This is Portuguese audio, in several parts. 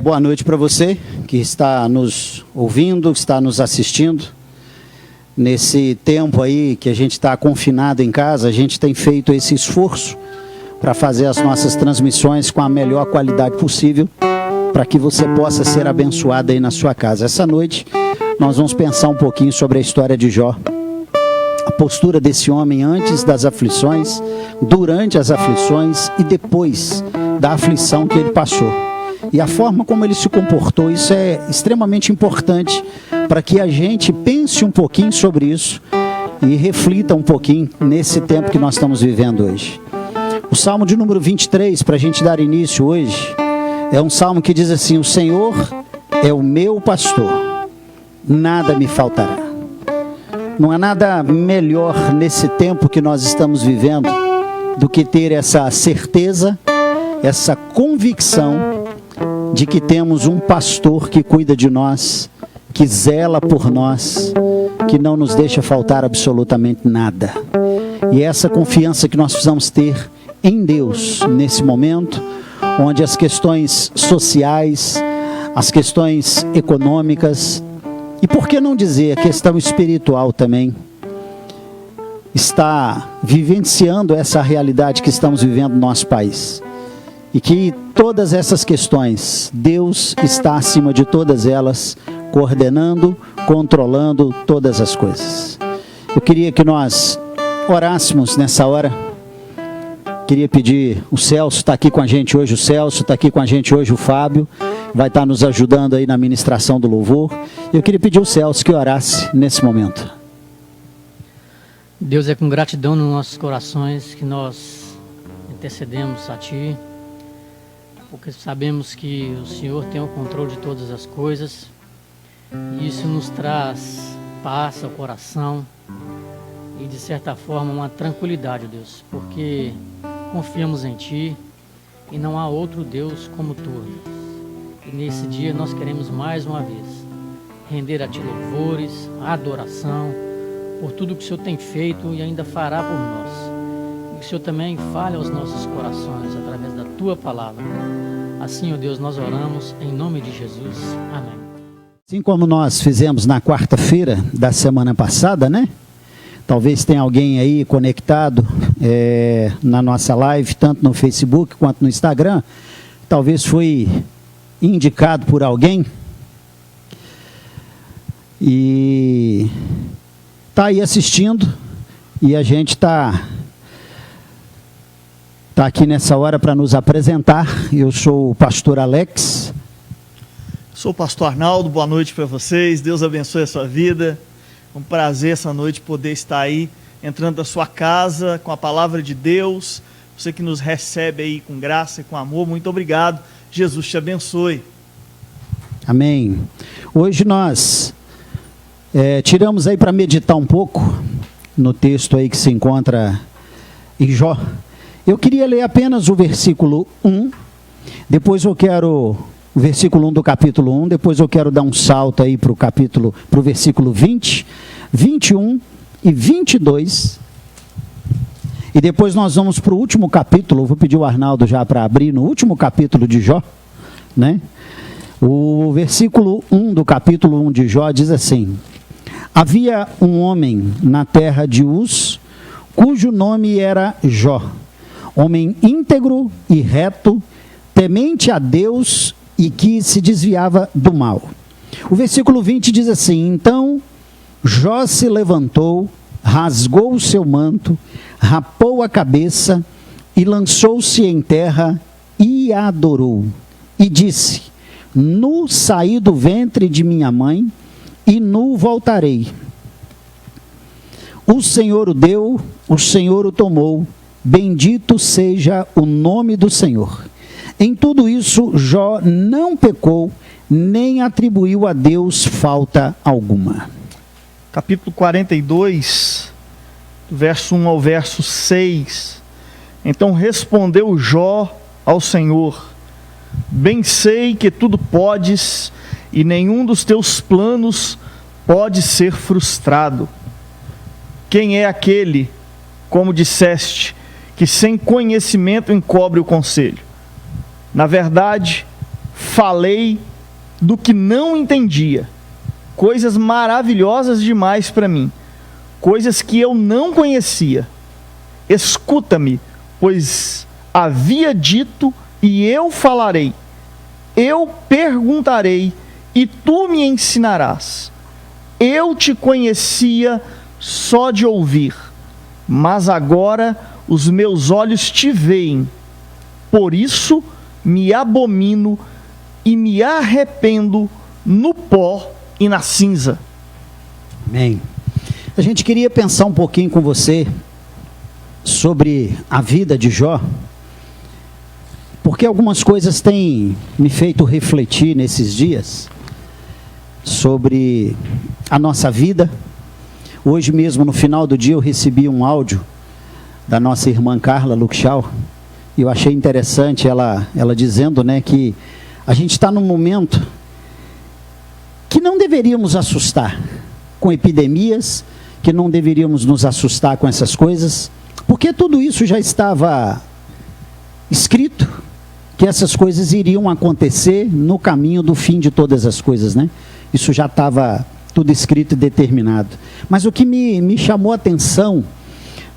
Boa noite para você que está nos ouvindo, está nos assistindo. Nesse tempo aí que a gente está confinado em casa, a gente tem feito esse esforço para fazer as nossas transmissões com a melhor qualidade possível, para que você possa ser abençoado aí na sua casa. Essa noite nós vamos pensar um pouquinho sobre a história de Jó, a postura desse homem antes das aflições, durante as aflições e depois da aflição que ele passou. E a forma como ele se comportou, isso é extremamente importante para que a gente pense um pouquinho sobre isso e reflita um pouquinho nesse tempo que nós estamos vivendo hoje. O Salmo de número 23, para a gente dar início hoje, é um salmo que diz assim: o Senhor é o meu pastor, nada me faltará. Não há nada melhor nesse tempo que nós estamos vivendo do que ter essa certeza, essa convicção de que temos um pastor que cuida de nós, que zela por nós, que não nos deixa faltar absolutamente nada. E é essa confiança que nós precisamos ter em Deus nesse momento, onde as questões sociais, as questões econômicas, e por que não dizer a questão espiritual também, está vivenciando essa realidade que estamos vivendo no nosso país. E que todas essas questões, Deus está acima de todas elas, coordenando, controlando todas as coisas. Eu queria que nós orássemos nessa hora. Queria pedir, o Celso está aqui com a gente hoje, está aqui com a gente hoje o Fábio, vai estar nos ajudando aí na ministração do louvor. Eu queria pedir ao Celso que orasse nesse momento. Deus, é com gratidão nos nossos corações que nós intercedemos a Ti, porque sabemos que o Senhor tem o controle de todas as coisas, e isso nos traz paz ao coração e, de certa forma, uma tranquilidade, Deus, porque confiamos em Ti e não há outro Deus como Tu, Deus. E nesse dia nós queremos mais uma vez render a Ti louvores, adoração, por tudo que o Senhor tem feito e ainda fará por nós. E que o Senhor também fale aos nossos corações através da Tua palavra. Assim, ó Deus, nós oramos em nome de Jesus. Amém. Assim como nós fizemos na quarta-feira da semana passada, né? Talvez tenha alguém aí conectado na nossa live, tanto no Facebook quanto no Instagram. Talvez foi indicado por alguém. E está aí assistindo. E a gente está aqui nessa hora para nos apresentar. Eu sou o pastor Alex. Sou o pastor Arnaldo, boa noite para vocês, Deus abençoe a sua vida. É um prazer essa noite poder estar aí, entrando na sua casa com a palavra de Deus. Você que nos recebe aí com graça e com amor, muito obrigado. Jesus te abençoe. Amém. Hoje nós tiramos aí para meditar um pouco no texto aí que se encontra em Jó. Eu queria ler apenas o versículo 1, depois eu quero o versículo 1 do capítulo 1, depois eu quero dar um salto aí para o versículo 20, 21 e 22, e depois nós vamos para o último capítulo. Vou pedir o Arnaldo já para abrir no último capítulo de Jó, né? O versículo 1 do capítulo 1 de Jó diz assim: havia um homem na terra de Uz, cujo nome era Jó, homem íntegro e reto, temente a Deus e que se desviava do mal. O versículo 20 diz assim: então Jó se levantou, rasgou o seu manto, rapou a cabeça e lançou-se em terra e adorou. E disse: nu saí do ventre de minha mãe e nu voltarei. O Senhor o deu, o Senhor o tomou, bendito seja o nome do Senhor. Em tudo isso, Jó não pecou, nem atribuiu a Deus falta alguma. Capítulo 42, do verso 1 ao verso 6. Então respondeu Jó ao Senhor: bem sei que tudo podes, e nenhum dos teus planos pode ser frustrado. Quem é aquele, como disseste, que sem conhecimento encobre o conselho? Na verdade, falei do que não entendia, coisas maravilhosas demais para mim, coisas que eu não conhecia. Escuta-me, pois havia dito e eu falarei, eu perguntarei e tu me ensinarás. Eu te conhecia só de ouvir, mas agora os meus olhos te veem. Por isso me abomino e me arrependo no pó e na cinza. Amém. A gente queria pensar um pouquinho com você sobre a vida de Jó, porque algumas coisas têm me feito refletir nesses dias sobre a nossa vida. Hoje mesmo, no final do dia, eu recebi um áudio da nossa irmã Carla Luxal, e eu achei interessante ela dizendo, né, que a gente está num momento que não deveríamos assustar com epidemias, que não deveríamos nos assustar com essas coisas, porque tudo isso já estava escrito, que essas coisas iriam acontecer no caminho do fim de todas as coisas, né? Isso já estava tudo escrito e determinado. Mas o que me chamou a atenção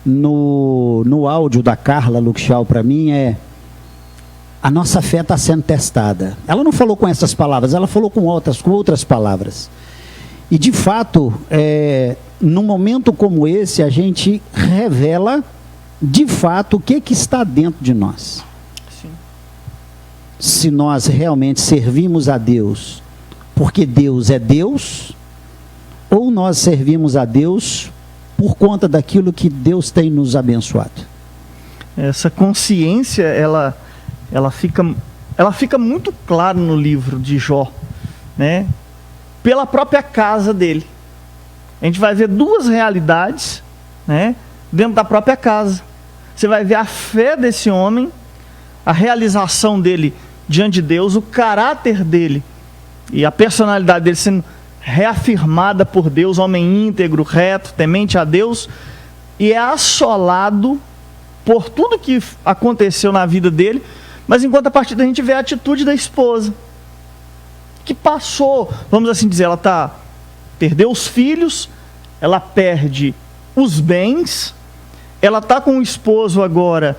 no áudio da Carla Luxal para mim é: a nossa fé está sendo testada. Ela não falou com essas palavras, ela falou com outras palavras. E de fato, num momento como esse, a gente revela de fato o que está dentro de nós. Sim. Se nós realmente servimos a Deus porque Deus é Deus, ou nós servimos a Deus por conta daquilo que Deus tem nos abençoado. Essa consciência, ela fica muito clara no livro de Jó, né? Pela própria casa dele. A gente vai ver duas realidades, né, dentro da própria casa. Você vai ver a fé desse homem, a realização dele diante de Deus, o caráter dele e a personalidade dele sendo reafirmada por Deus, homem íntegro, reto, temente a Deus, e é assolado por tudo que aconteceu na vida dele. Mas em contrapartida a gente vê a atitude da esposa, que passou, vamos assim dizer, ela perdeu os filhos, ela perde os bens, ela está com o esposo agora,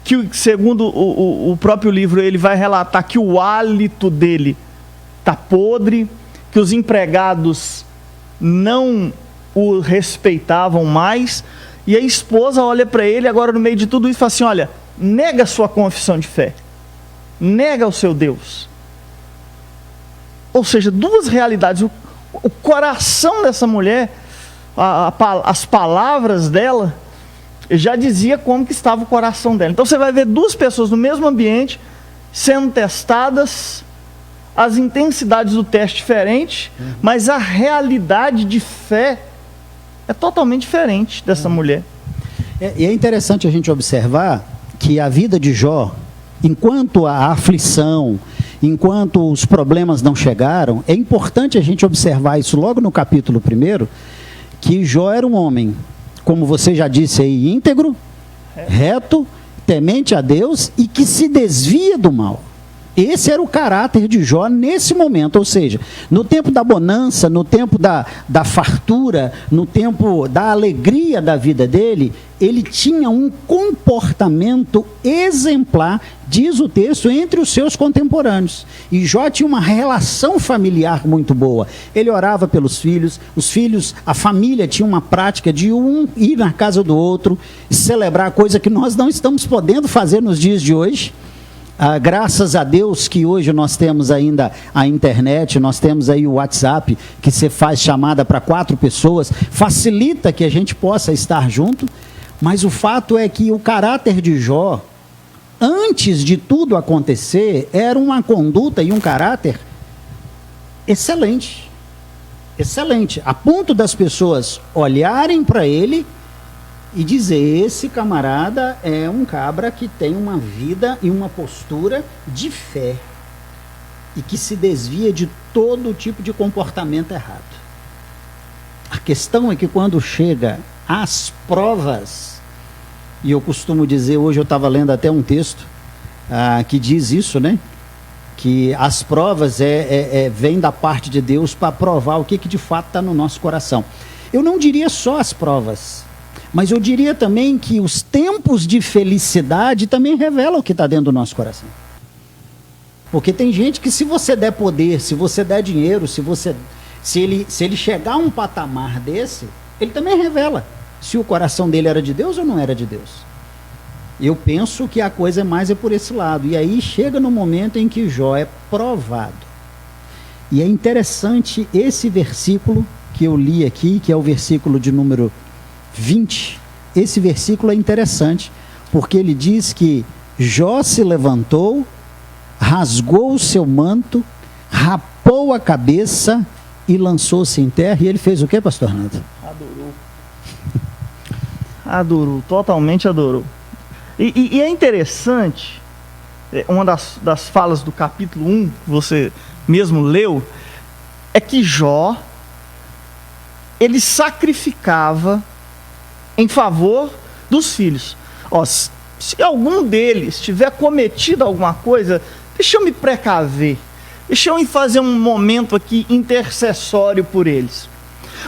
que segundo o próprio livro ele vai relatar que o hálito dele está podre, que os empregados não o respeitavam mais, e a esposa olha para ele agora no meio de tudo isso e fala assim: olha, nega a sua confissão de fé, nega o seu Deus. Ou seja, duas realidades. O coração dessa mulher, as palavras dela, já dizia como que estava o coração dela. Então você vai ver duas pessoas no mesmo ambiente, sendo testadas, as intensidades do teste diferentes, mas a realidade de fé é totalmente diferente dessa mulher. E é interessante a gente observar que a vida de Jó, enquanto a aflição, enquanto os problemas não chegaram, é importante a gente observar isso logo no capítulo 1, que Jó era um homem, como você já disse aí, íntegro, reto, temente a Deus e que se desvia do mal. Esse era o caráter de Jó nesse momento, ou seja, no tempo da bonança, no tempo da fartura, no tempo da alegria da vida dele, ele tinha um comportamento exemplar, diz o texto, entre os seus contemporâneos. E Jó tinha uma relação familiar muito boa. Ele orava pelos filhos, os filhos, a família tinha uma prática de um ir na casa do outro, celebrar, coisa que nós não estamos podendo fazer nos dias de hoje. Graças a Deus que hoje nós temos ainda a internet, nós temos aí o WhatsApp, que você faz chamada para 4 pessoas, facilita que a gente possa estar junto, mas o fato é que o caráter de Jó, antes de tudo acontecer, era uma conduta e um caráter excelente, excelente, a ponto das pessoas olharem para ele e dizer: esse camarada é um cabra que tem uma vida e uma postura de fé e que se desvia de todo tipo de comportamento errado. A questão é que quando chega às provas, e eu costumo dizer, hoje eu estava lendo até um texto que diz isso, né? que as provas vêm da parte de Deus para provar o que de fato está no nosso coração. Eu não diria só as provas, mas eu diria também que os tempos de felicidade também revelam o que está dentro do nosso coração. Porque tem gente que, se você der poder, se você der dinheiro, se ele chegar a um patamar desse, ele também revela se o coração dele era de Deus ou não era de Deus. Eu penso que a coisa mais é por esse lado. E aí chega no momento em que Jó é provado. E é interessante esse versículo que eu li aqui, que é o versículo de número 20. Esse versículo é interessante, porque ele diz que Jó se levantou, rasgou o seu manto, rapou a cabeça e lançou-se em terra. E ele fez o que, pastor Nando? Adorou, totalmente adorou. E é interessante, uma das falas do capítulo 1, que você mesmo leu, é que Jó, ele sacrificava em favor dos filhos. Se algum deles tiver cometido alguma coisa, deixa eu me precaver, deixa eu fazer um momento aqui intercessório por eles.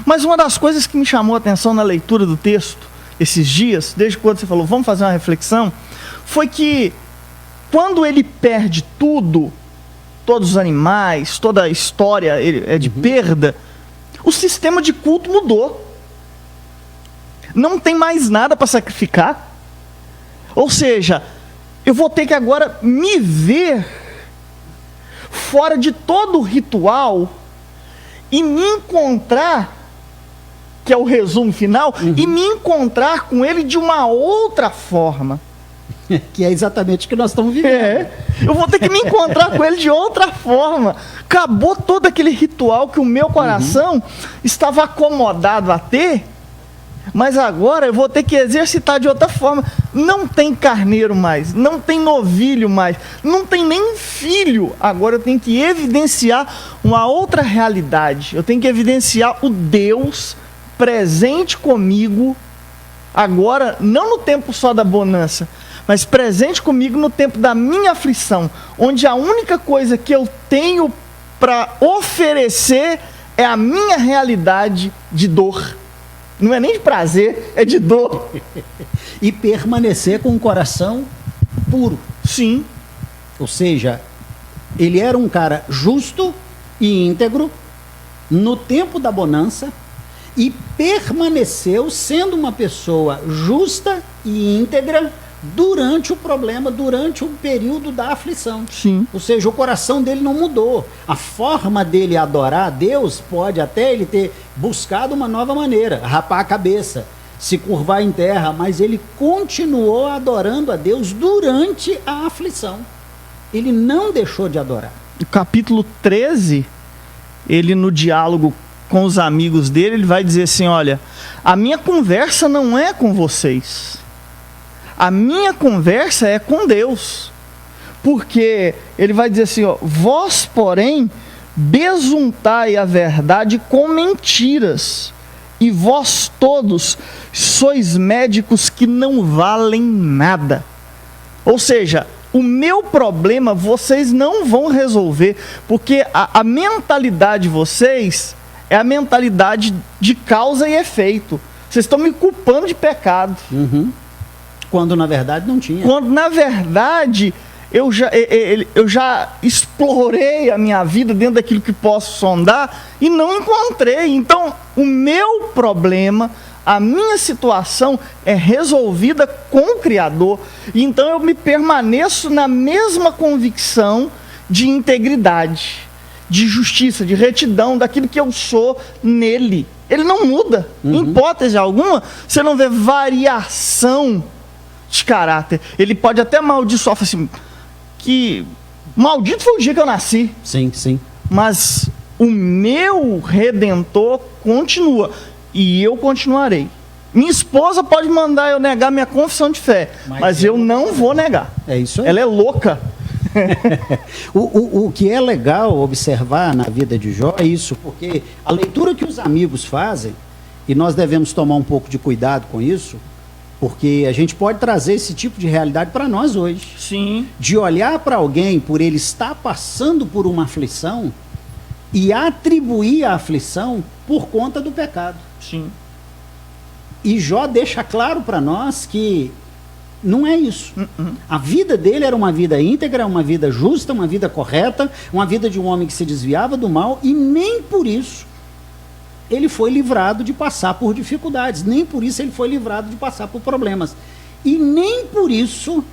Mas uma das coisas que me chamou a atenção na leitura do texto, esses dias, desde quando você falou, vamos fazer uma reflexão, foi que quando ele perde tudo, todos os animais, toda a história é de perda, o sistema de culto mudou. Não tem mais nada para sacrificar. Ou seja, eu vou ter que agora me ver fora de todo o ritual e me encontrar, que é o resumo final, e me encontrar com ele de uma outra forma. Que é exatamente o que nós estamos vivendo. Eu vou ter que me encontrar com ele de outra forma. Acabou todo aquele ritual que o meu coração estava acomodado a ter, mas agora eu vou ter que exercitar de outra forma. Não tem carneiro mais, não tem novilho mais, não tem nem filho. Agora eu tenho que evidenciar uma outra realidade. Eu tenho que evidenciar o Deus presente comigo, agora, não no tempo só da bonança, mas presente comigo no tempo da minha aflição, onde a única coisa que eu tenho para oferecer é a minha realidade de dor. Não é nem de prazer, é de dor. E permanecer com o coração puro. Sim. Ou seja, ele era um cara justo e íntegro no tempo da bonança, e permaneceu sendo uma pessoa justa e íntegra durante o problema, durante o período da aflição. Sim. Ou seja, o coração dele não mudou. A forma dele adorar a Deus pode até ele ter buscado uma nova maneira, rapar a cabeça, se curvar em terra, mas ele continuou adorando a Deus durante a aflição. Ele não deixou de adorar. No capítulo 13, ele no diálogo com os amigos dele, ele vai dizer assim, olha, a minha conversa não é com vocês, a minha conversa é com Deus, porque ele vai dizer assim, vós porém besuntai a verdade com mentiras, e vós todos sois médicos que não valem nada. Ou seja, o meu problema vocês não vão resolver, porque a mentalidade de vocês é a mentalidade de causa e efeito. Vocês estão me culpando de pecado. Quando na verdade não tinha. Quando na verdade eu já explorei a minha vida dentro daquilo que posso sondar e não encontrei. Então o meu problema, a minha situação é resolvida com o Criador. E então eu me permaneço na mesma convicção de integridade, de justiça, de retidão, daquilo que eu sou nele. Ele não muda. Em hipótese alguma, você não vê variação de caráter. Ele pode até amaldiçoar, assim, que maldito foi o dia que eu nasci. Sim, sim. Mas o meu Redentor continua. E eu continuarei. Minha esposa pode mandar eu negar minha confissão de fé, mas eu não vou negar. É isso aí. Ela é louca. O que é legal observar na vida de Jó é isso, porque a leitura que os amigos fazem, e nós devemos tomar um pouco de cuidado com isso, Porque a gente pode trazer esse tipo de realidade para nós hoje. Sim. De olhar para alguém por ele estar passando por uma aflição e atribuir a aflição por conta do pecado. Sim. E Jó deixa claro para nós que não é isso. A vida dele era uma vida íntegra, uma vida justa, uma vida correta, uma vida de um homem que se desviava do mal, e nem por isso ele foi livrado de passar por dificuldades, nem por isso ele foi livrado de passar por problemas. E nem por isso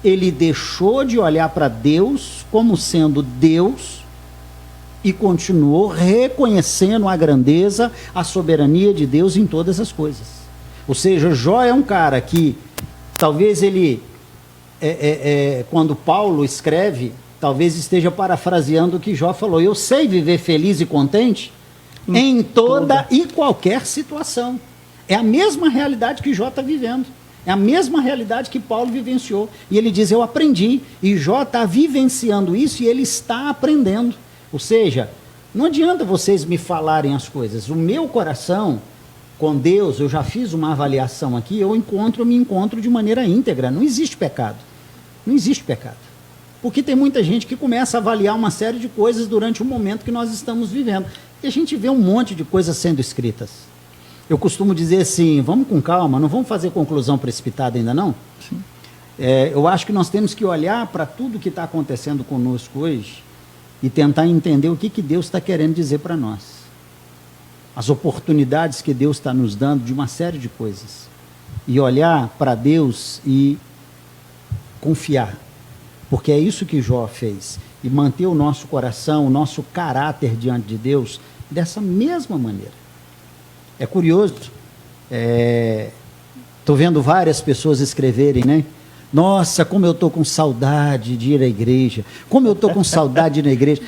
ele deixou de olhar para Deus como sendo Deus e continuou reconhecendo a grandeza, a soberania de Deus em todas as coisas. Ou seja, Jó é um cara que talvez ele, quando Paulo escreve, talvez esteja parafraseando o que Jó falou: eu sei viver feliz e contente em toda e qualquer situação. É a mesma realidade que Jó está vivendo. É a mesma realidade que Paulo vivenciou. E ele diz: eu aprendi. E Jó está vivenciando isso e ele está aprendendo. Ou seja, não adianta vocês me falarem as coisas. O meu coração com Deus, eu já fiz uma avaliação aqui, eu me encontro de maneira íntegra. Não existe pecado. Não existe pecado. Porque tem muita gente que começa a avaliar uma série de coisas durante o momento que nós estamos vivendo. E a gente vê um monte de coisas sendo escritas. Eu costumo dizer assim: vamos com calma, não vamos fazer conclusão precipitada ainda não? Sim. Eu acho que nós temos que olhar para tudo que está acontecendo conosco hoje e tentar entender o que Deus está querendo dizer para nós. As oportunidades que Deus está nos dando de uma série de coisas. E olhar para Deus e confiar. Porque é isso que Jó fez. E manter o nosso coração, o nosso caráter diante de Deus dessa mesma maneira. É curioso, estou vendo várias pessoas escreverem, né? Nossa, como eu estou com saudade de ir à igreja, como eu estou com saudade de ir na igreja.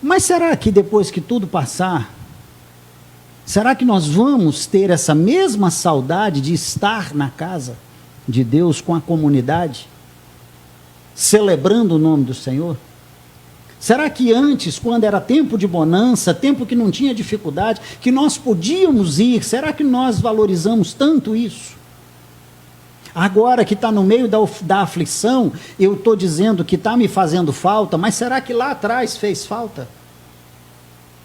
Mas será que depois que tudo passar, será que nós vamos ter essa mesma saudade de estar na casa de Deus com a comunidade, celebrando o nome do Senhor? Será que antes, quando era tempo de bonança, tempo que não tinha dificuldade, que nós podíamos ir, será que nós valorizamos tanto isso? Agora que está no meio da aflição, eu estou dizendo que está me fazendo falta, mas será que lá atrás fez falta?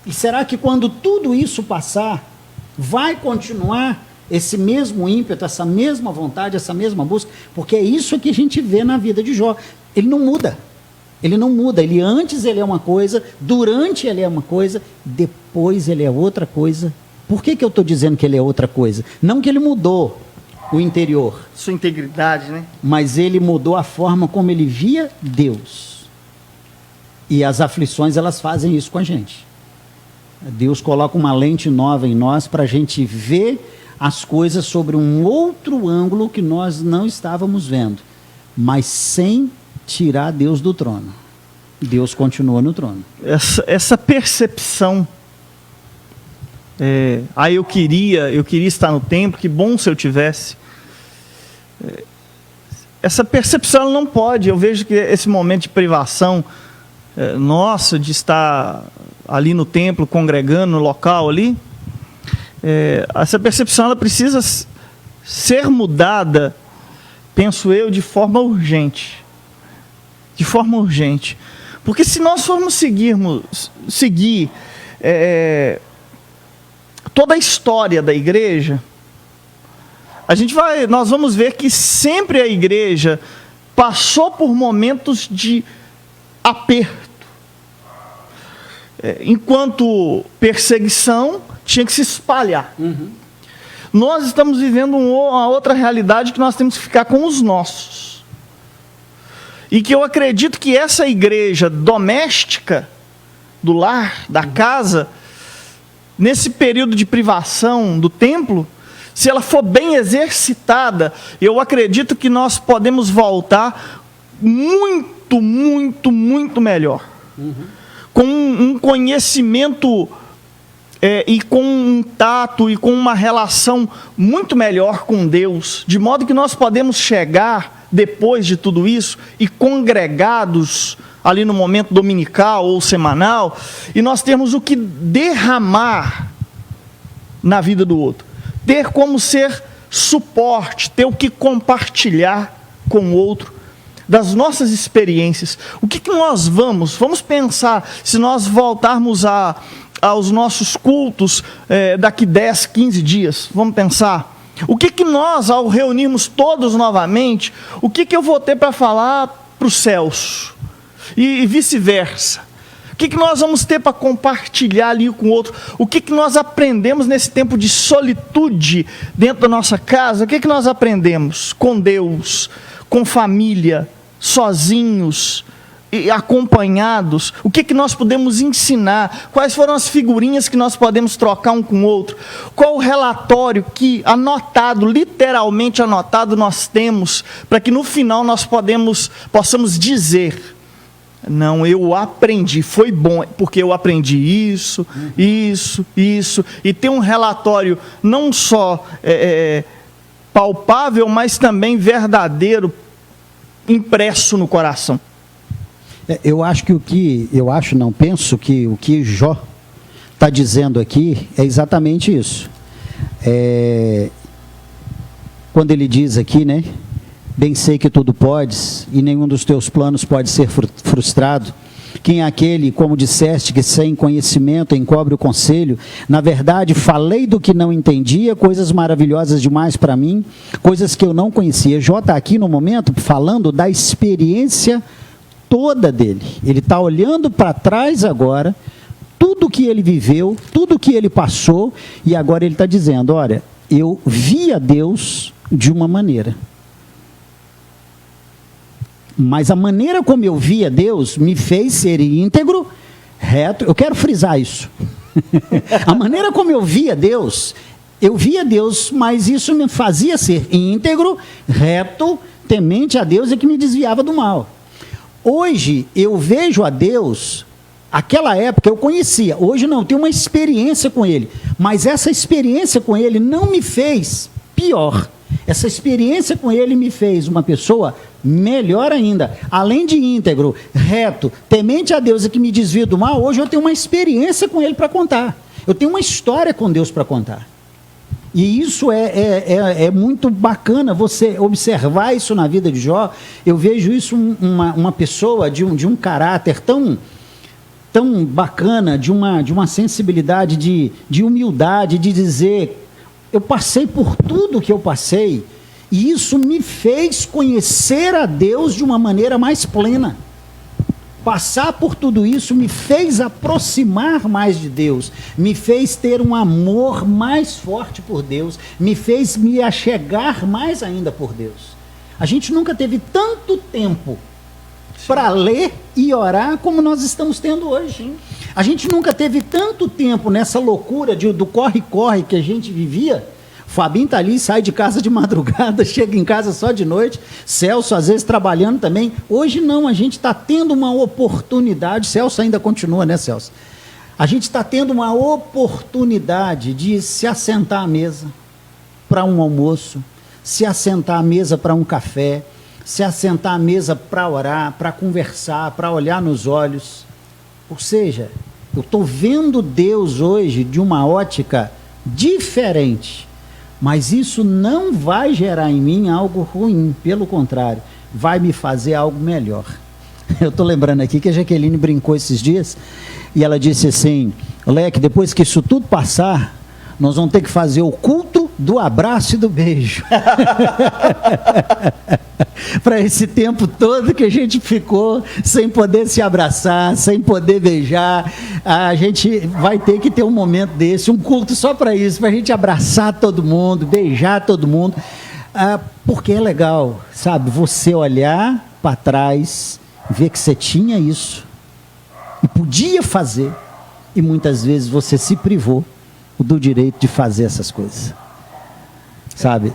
E será que quando tudo isso passar, vai continuar esse mesmo ímpeto, essa mesma vontade, essa mesma busca? Porque é isso que a gente vê na vida de Jó. Ele não muda. Ele não muda, antes ele é uma coisa, durante ele é uma coisa, depois ele é outra coisa. Por que eu estou dizendo que ele é outra coisa? Não que ele mudou o interior. Sua integridade, né? Mas ele mudou a forma como ele via Deus. E as aflições, elas fazem isso com a gente. Deus coloca uma lente nova em nós para a gente ver as coisas sobre um outro ângulo que nós não estávamos vendo. Mas sem tirar Deus do trono. Deus continua no trono. Essa percepção, eu queria estar no templo, que bom se eu tivesse. Essa percepção ela não pode. Eu vejo que esse momento de privação nossa, de estar ali no templo, congregando no local ali, essa percepção ela precisa ser mudada, penso eu, de forma urgente. De forma urgente. Porque se nós formos seguir toda a história da igreja, nós vamos ver que sempre a igreja passou por momentos de aperto. Enquanto perseguição tinha que se espalhar. Uhum. Nós estamos vivendo uma outra realidade que nós temos que ficar com os nossos. E que eu acredito que essa igreja doméstica, do lar, da casa, nesse período de privação do templo, se ela for bem exercitada, eu acredito que nós podemos voltar muito, muito, muito melhor. Uhum. Com um conhecimento e com um tato e com uma relação muito melhor com Deus, de modo que nós podemos chegar depois de tudo isso e congregados ali no momento dominical ou semanal, e nós temos o que derramar na vida do outro, ter como ser suporte, ter o que compartilhar com o outro, das nossas experiências. O que nós vamos pensar, se nós voltarmos aos nossos cultos daqui 10, 15 dias, vamos pensar, o que nós, ao reunirmos todos novamente, o que eu vou ter para falar para os céus, e vice-versa, o que nós vamos ter para compartilhar ali com o outro, o que nós aprendemos nesse tempo de solitude dentro da nossa casa, o que nós aprendemos com Deus, com família, sozinhos e acompanhados, o que nós podemos ensinar, quais foram as figurinhas que nós podemos trocar um com o outro, qual o relatório que anotado, literalmente anotado nós temos, para que no final nós possamos dizer, não, eu aprendi, foi bom, porque eu aprendi isso, e ter um relatório não só palpável, mas também verdadeiro, impresso no coração. Penso que o que Jó está dizendo aqui é exatamente isso. Quando ele diz aqui, né? Bem sei que tudo podes, e nenhum dos teus planos pode ser frustrado. Quem é aquele, como disseste, que sem conhecimento encobre o conselho? Na verdade, falei do que não entendia, coisas maravilhosas demais para mim, coisas que eu não conhecia. Jó está aqui no momento falando da experiência toda dele. Ele está olhando para trás agora, tudo que ele viveu, tudo que ele passou, e agora ele está dizendo, olha, eu vi a Deus de uma maneira. Mas a maneira como eu via Deus me fez ser íntegro, reto. Eu quero frisar isso. A maneira como eu via Deus, mas isso me fazia ser íntegro, reto, temente a Deus e que me desviava do mal. Hoje eu vejo a Deus, aquela época eu conhecia, hoje não, eu tenho uma experiência com Ele, mas essa experiência com Ele não me fez pior. Essa experiência com Ele me fez uma pessoa melhor ainda. Além de íntegro, reto, temente a Deus e que me desvia do mal, hoje eu tenho uma experiência com Ele para contar. Eu tenho uma história com Deus para contar. E isso é muito bacana, você observar isso na vida de Jó. Eu vejo isso uma pessoa de um caráter tão bacana, de uma sensibilidade, de humildade, de dizer... Eu passei por tudo que eu passei, e isso me fez conhecer a Deus de uma maneira mais plena. Passar por tudo isso me fez aproximar mais de Deus, me fez ter um amor mais forte por Deus, me fez me achegar mais ainda por Deus. A gente nunca teve tanto tempo para ler e orar como nós estamos tendo hoje. Sim. A gente nunca teve tanto tempo nessa loucura do corre-corre que a gente vivia. Fabinho está ali, sai de casa de madrugada, chega em casa só de noite. Celso, às vezes, trabalhando também. Hoje não, a gente está tendo uma oportunidade. Celso ainda continua, né, Celso? A gente está tendo uma oportunidade de se assentar à mesa para um almoço, se assentar à mesa para um café, se assentar à mesa para orar, para conversar, para olhar nos olhos. Ou seja, eu estou vendo Deus hoje de uma ótica diferente, mas isso não vai gerar em mim algo ruim, pelo contrário, vai me fazer algo melhor. Eu estou lembrando aqui que a Jaqueline brincou esses dias, e ela disse assim, Leque, depois que isso tudo passar, nós vamos ter que fazer o culto do abraço e do beijo. Para esse tempo todo que a gente ficou sem poder se abraçar, sem poder beijar, a gente vai ter que ter um momento desse, um culto só para isso, para a gente abraçar todo mundo, beijar todo mundo, porque é legal, sabe, você olhar para trás, ver que você tinha isso, e podia fazer, e muitas vezes você se privou do direito de fazer essas coisas, sabe?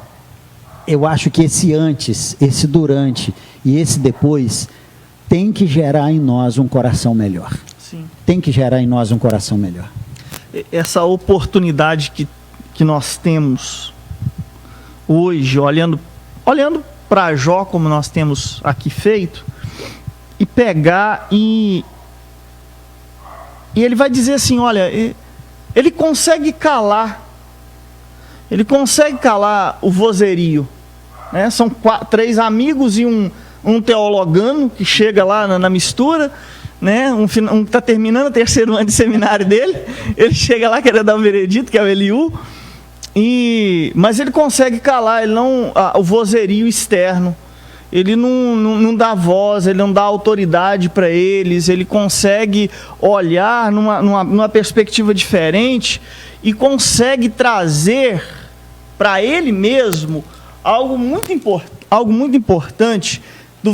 Eu acho que esse antes, esse durante e esse depois tem que gerar em nós um coração melhor. Sim. Tem que gerar em nós um coração melhor. Essa oportunidade que nós temos hoje, olhando para Jó, como nós temos aqui feito, e pegar e ele vai dizer assim, olha, ele consegue calar ele consegue calar o vozerio, né? São 3 amigos e um teologano que chega lá na mistura, né? Um que está terminando o 3º ano de seminário dele, ele chega lá querendo dar um veredito, que é o Eliú, mas ele consegue calar o vozerio externo. Ele não dá voz, ele não dá autoridade para eles, ele consegue olhar numa perspectiva diferente e consegue trazer para ele mesmo algo muito importante do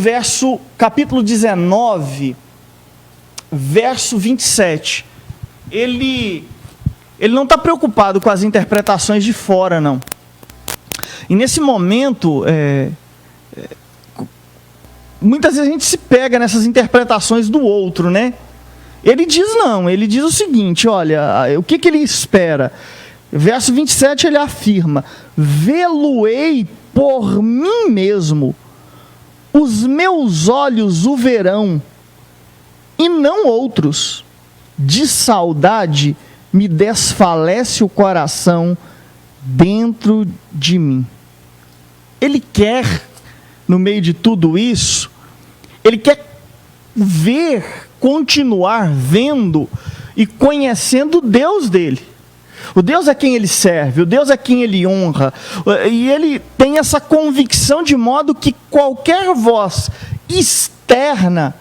capítulo 19, verso 27. Ele não está preocupado com as interpretações de fora, não. E nesse momento, muitas vezes a gente se pega nessas interpretações do outro, né? Ele diz o seguinte, olha, o que ele espera? Verso 27 ele afirma: vê-lo-ei por mim mesmo, os meus olhos o verão, e não outros. De saudade me desfalece o coração dentro de mim. Ele quer, no meio de tudo isso, ele quer continuar vendo e conhecendo o Deus dele. O Deus a quem ele serve, o Deus a quem ele honra. E ele tem essa convicção de modo que qualquer voz externa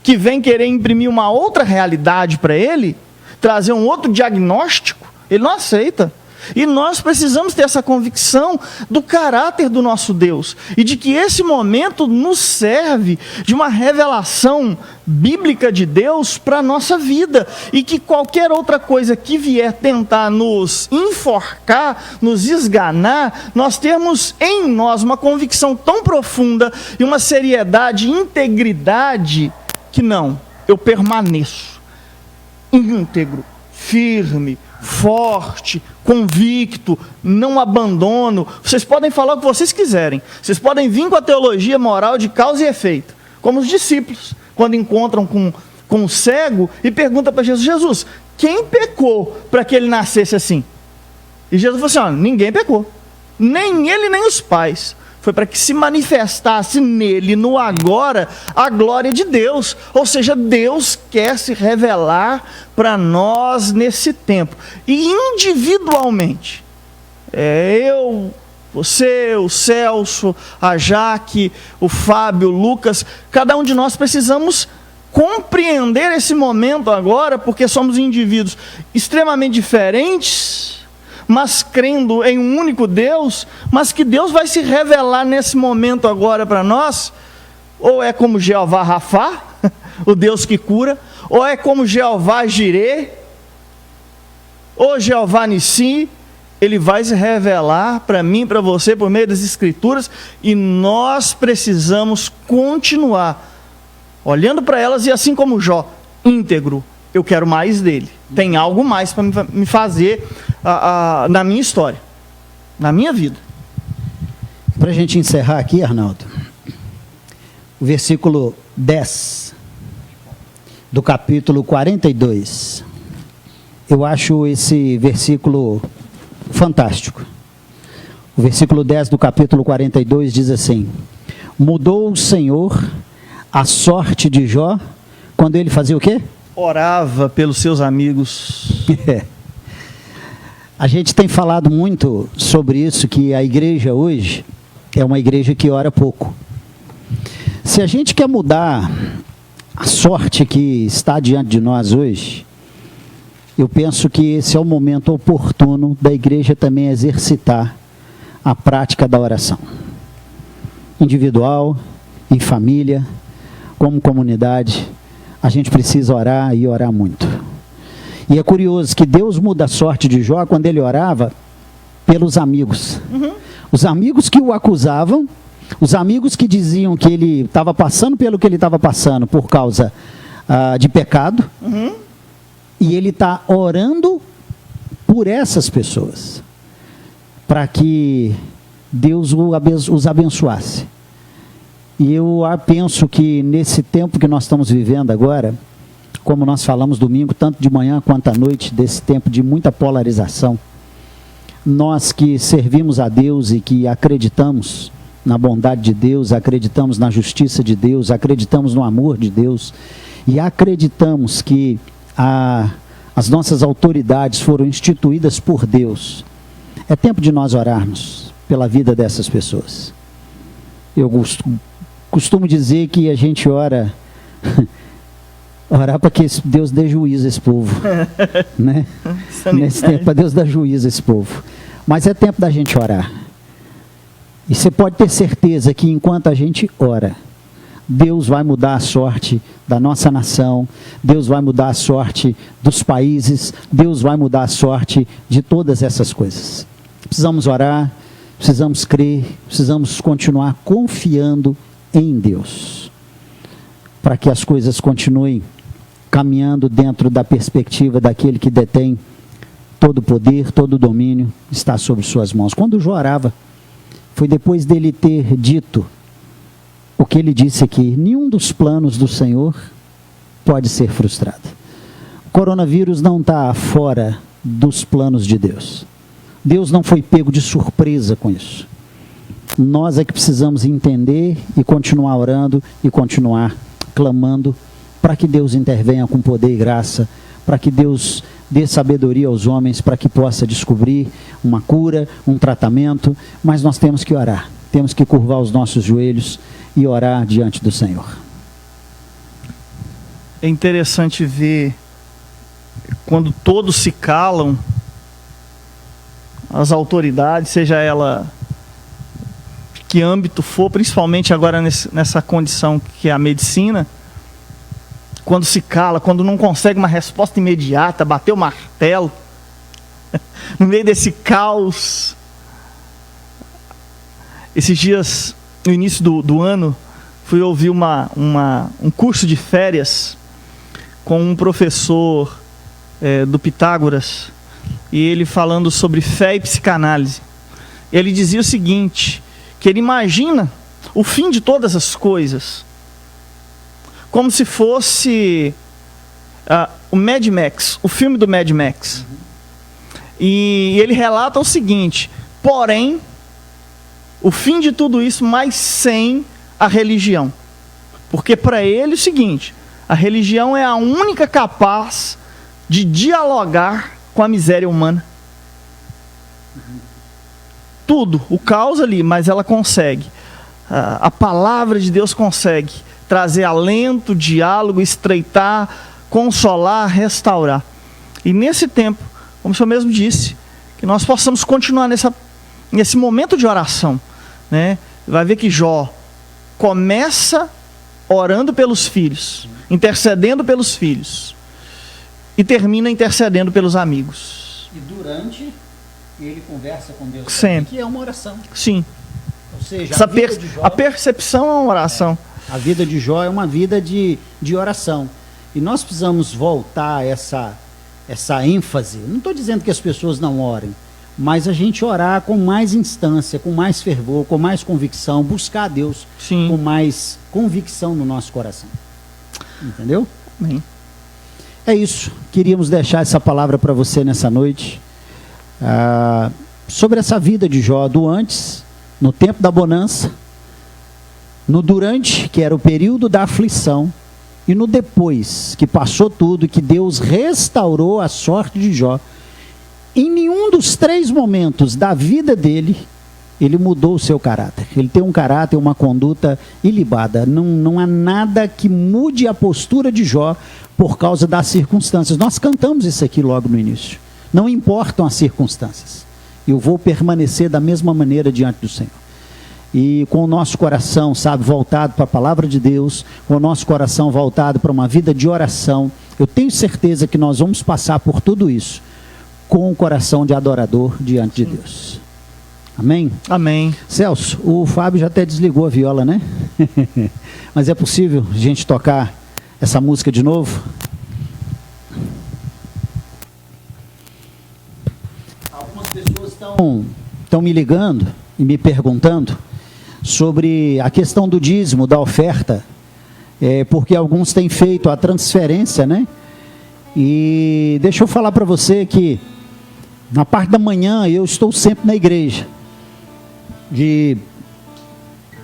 que vem querer imprimir uma outra realidade para ele, trazer um outro diagnóstico, ele não aceita. E nós precisamos ter essa convicção do caráter do nosso Deus e de que esse momento nos serve de uma revelação bíblica de Deus para a nossa vida, e que qualquer outra coisa que vier tentar nos enforcar, nos esganar, nós temos em nós uma convicção tão profunda e uma seriedade e integridade que eu permaneço íntegro, firme, forte, convicto, não abandono. Vocês podem falar o que vocês quiserem, vocês podem vir com a teologia moral de causa e efeito, como os discípulos, quando encontram com um cego e perguntam para Jesus, quem pecou para que ele nascesse assim? E Jesus falou assim, ninguém pecou, nem ele nem os pais, foi para que se manifestasse nele, no agora, a glória de Deus. Ou seja, Deus quer se revelar para nós nesse tempo. E individualmente, eu, você, o Celso, a Jaque, o Fábio, o Lucas, cada um de nós precisamos compreender esse momento agora, porque somos indivíduos extremamente diferentes, mas crendo em um único Deus, mas que Deus vai se revelar nesse momento agora para nós, ou é como Jeová Rafá, o Deus que cura, ou é como Jeová Jirê, ou Jeová Nissi. Ele vai se revelar para mim, para você, por meio das Escrituras, e nós precisamos continuar olhando para elas, e assim como Jó, íntegro, eu quero mais dele, tem algo mais para me fazer na minha história, na minha vida. Para a gente encerrar aqui, Arnaldo, o versículo 10 do capítulo 42, eu acho esse versículo fantástico. O versículo 10 do capítulo 42 diz assim: mudou o Senhor a sorte de Jó quando ele fazia o quê? Orava pelos seus amigos. A gente tem falado muito sobre isso, que a igreja hoje é uma igreja que ora pouco. Se a gente quer mudar a sorte que está diante de nós hoje, eu penso que esse é o momento oportuno da igreja também exercitar a prática da oração. Individual, em família, como comunidade, a gente precisa orar e orar muito. E é curioso que Deus muda a sorte de Jó quando ele orava pelos amigos. Os amigos que o acusavam, os amigos que diziam que ele estava passando pelo que ele estava passando por causa de pecado, e ele está orando por essas pessoas, para que Deus os abençoasse. E eu penso que nesse tempo que nós estamos vivendo agora, como nós falamos domingo, tanto de manhã quanto à noite, desse tempo de muita polarização, nós que servimos a Deus e que acreditamos na bondade de Deus, acreditamos na justiça de Deus, acreditamos no amor de Deus e acreditamos que as nossas autoridades foram instituídas por Deus, é tempo de nós orarmos pela vida dessas pessoas. Eu costumo dizer que a gente orar para que Deus dê juízo a esse povo, né? Nesse tempo, para Deus dar juízo a esse povo. Mas é tempo da gente orar. E você pode ter certeza que enquanto a gente ora, Deus vai mudar a sorte da nossa nação, Deus vai mudar a sorte dos países, Deus vai mudar a sorte de todas essas coisas. Precisamos orar, precisamos crer, precisamos continuar confiando em Deus, para que as coisas continuem caminhando dentro da perspectiva daquele que detém todo o poder, todo o domínio, está sobre suas mãos. Quando Jó orava, foi depois dele ter dito o que ele disse aqui: nenhum dos planos do Senhor pode ser frustrado. O coronavírus não está fora dos planos de Deus. Deus não foi pego de surpresa com isso. Nós é que precisamos entender e continuar orando e continuar clamando para que Deus intervenha com poder e graça, para que Deus dê sabedoria aos homens, para que possa descobrir uma cura, um tratamento, mas nós temos que orar, temos que curvar os nossos joelhos e orar diante do Senhor. É interessante ver quando todos se calam, as autoridades, seja ela que âmbito for, principalmente agora nessa condição que é a medicina, quando se cala, quando não consegue uma resposta imediata, bater o martelo, no meio desse caos. Esses dias, no início do ano, fui ouvir um curso de férias com um professor do Pitágoras, e ele falando sobre fé e psicanálise. Ele dizia o seguinte, que ele imagina o fim de todas as coisas como se fosse o Mad Max, o filme do Mad Max. E ele relata o seguinte: porém, o fim de tudo isso, mas sem a religião. Porque para ele é o seguinte: a religião é a única capaz de dialogar com a miséria humana. Tudo, o caos ali, mas ela consegue. A palavra de Deus consegue trazer alento, diálogo, estreitar, consolar, restaurar. E nesse tempo, como o senhor mesmo disse, que nós possamos continuar nesse momento de oração, né? Vai ver que Jó começa orando pelos filhos, intercedendo pelos filhos, e termina intercedendo pelos amigos. E durante, ele conversa com Deus sempre, que é uma oração. Sim. Ou seja, a percepção é uma oração. A vida de Jó é uma vida de oração. E nós precisamos voltar a essa ênfase. Não estou dizendo que as pessoas não orem, mas a gente orar com mais instância, com mais fervor, com mais convicção, buscar a Deus Sim. com mais convicção no nosso coração. Entendeu? Amém. É isso. Queríamos deixar essa palavra para você nessa noite. Sobre essa vida de Jó, do antes, no tempo da bonança, no durante, que era o período da aflição, e no depois, que passou tudo, que Deus restaurou a sorte de Jó. Em nenhum dos três momentos da vida dele, ele mudou o seu caráter. Ele tem um caráter, uma conduta ilibada. Não há nada que mude a postura de Jó por causa das circunstâncias. Nós cantamos isso aqui logo no início. Não importam as circunstâncias. Eu vou permanecer da mesma maneira diante do Senhor. E com o nosso coração, sabe, voltado para a palavra de Deus, com o nosso coração voltado para uma vida de oração, eu tenho certeza que nós vamos passar por tudo isso com o coração de adorador diante de Deus. Amém? Amém. Celso, o Fábio já até desligou a viola, né? Mas é possível a gente tocar essa música de novo? Algumas pessoas estão me ligando e me perguntando sobre a questão do dízimo, da oferta, porque alguns têm feito a transferência, né? E deixa eu falar para você que Na parte da manhã eu estou sempre na igreja, de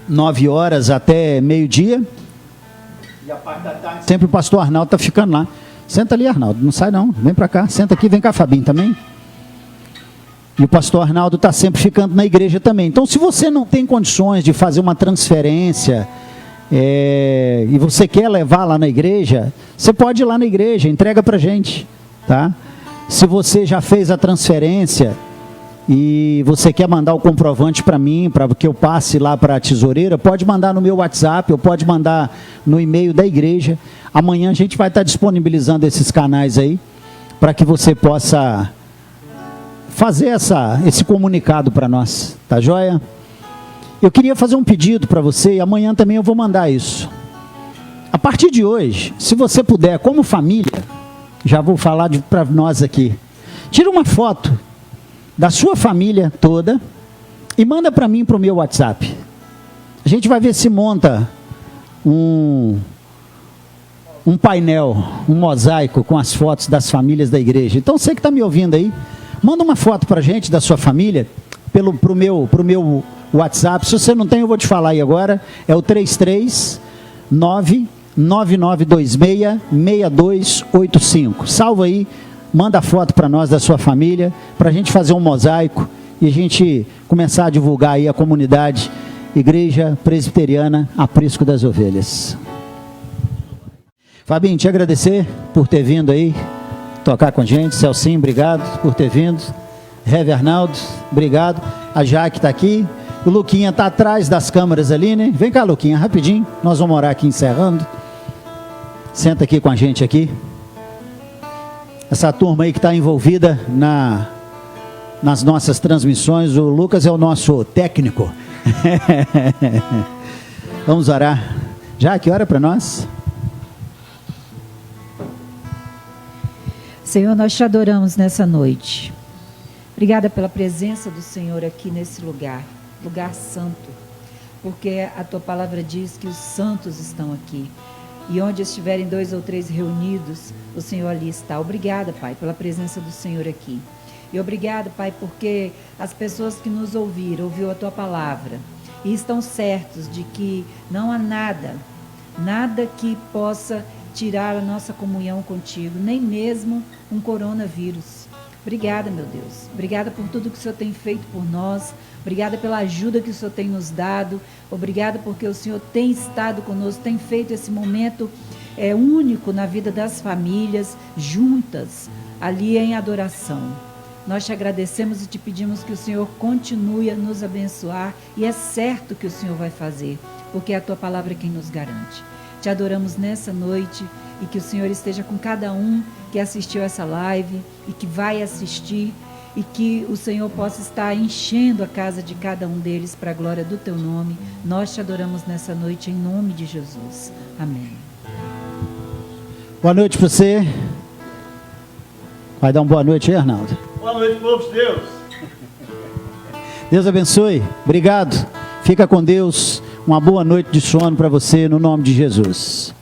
9 horas até meio-dia. E a parte da tarde sempre o pastor Arnaldo está ficando lá. Senta ali, Arnaldo, não sai não, vem para cá, senta aqui, vem cá, Fabinho, também. E o pastor Arnaldo está sempre ficando na igreja também. Então, se você não tem condições de fazer uma transferência, e você quer levar lá na igreja, você pode ir lá na igreja, entrega para a gente, tá? Se você já fez a transferência e você quer mandar o comprovante para mim, para que eu passe lá para a tesoureira, pode mandar no meu WhatsApp, ou pode mandar no e-mail da igreja. Amanhã a gente vai estar disponibilizando esses canais aí, para que você possa fazer esse comunicado para nós, tá joia? Eu queria fazer um pedido para você, e amanhã também eu vou mandar isso. A partir de hoje, se você puder, como família, já vou falar para nós aqui, tira uma foto da sua família toda e manda para mim, para o meu WhatsApp. A gente vai ver se monta um painel, um mosaico com as fotos das famílias da igreja. Então você que está me ouvindo aí, manda uma foto para a gente da sua família, pro meu WhatsApp. Se você não tem, eu vou te falar aí agora, é o 339-9926-6285. Salva aí, manda a foto para nós da sua família, para a gente fazer um mosaico e a gente começar a divulgar aí a comunidade Igreja Presbiteriana Aprisco das Ovelhas. Fabinho, te agradecer por ter vindo aí tocar com a gente. Celcinho, obrigado por ter vindo. Rever Arnaldo, obrigado. A Jaque está aqui. O Luquinha está atrás das câmeras ali, né? Vem cá, Luquinha, rapidinho. Nós vamos orar aqui encerrando. Senta aqui com a gente aqui. Essa turma aí que está envolvida nas nossas transmissões. O Lucas é o nosso técnico. Vamos orar. Jaque, ora para nós. Senhor, nós te adoramos nessa noite. Obrigada pela presença do Senhor aqui nesse lugar santo, porque a tua palavra diz que os santos estão aqui, e onde estiverem 2 ou 3 reunidos, o Senhor ali está. Obrigada, Pai, pela presença do Senhor aqui. E obrigado, Pai, porque as pessoas que nos ouviu a tua palavra, e estão certos de que não há nada que possa tirar a nossa comunhão contigo, nem mesmo um coronavírus. Obrigada, meu Deus. Obrigada por tudo que o Senhor tem feito por nós. Obrigada pela ajuda que o Senhor tem nos dado. Obrigada porque o Senhor tem estado conosco, tem feito esse momento único na vida das famílias, juntas, ali em adoração. Nós te agradecemos e te pedimos que o Senhor continue a nos abençoar, e é certo que o Senhor vai fazer, porque é a tua palavra quem nos garante. Te adoramos nessa noite, e que o Senhor esteja com cada um que assistiu essa live e que vai assistir, e que o Senhor possa estar enchendo a casa de cada um deles para a glória do teu nome. Nós te adoramos nessa noite em nome de Jesus. Amém. Boa noite para você. Vai dar uma boa noite aí, Arnaldo. Boa noite, povo de Deus. Deus abençoe. Obrigado. Fica com Deus. Uma boa noite de sono para você, no nome de Jesus.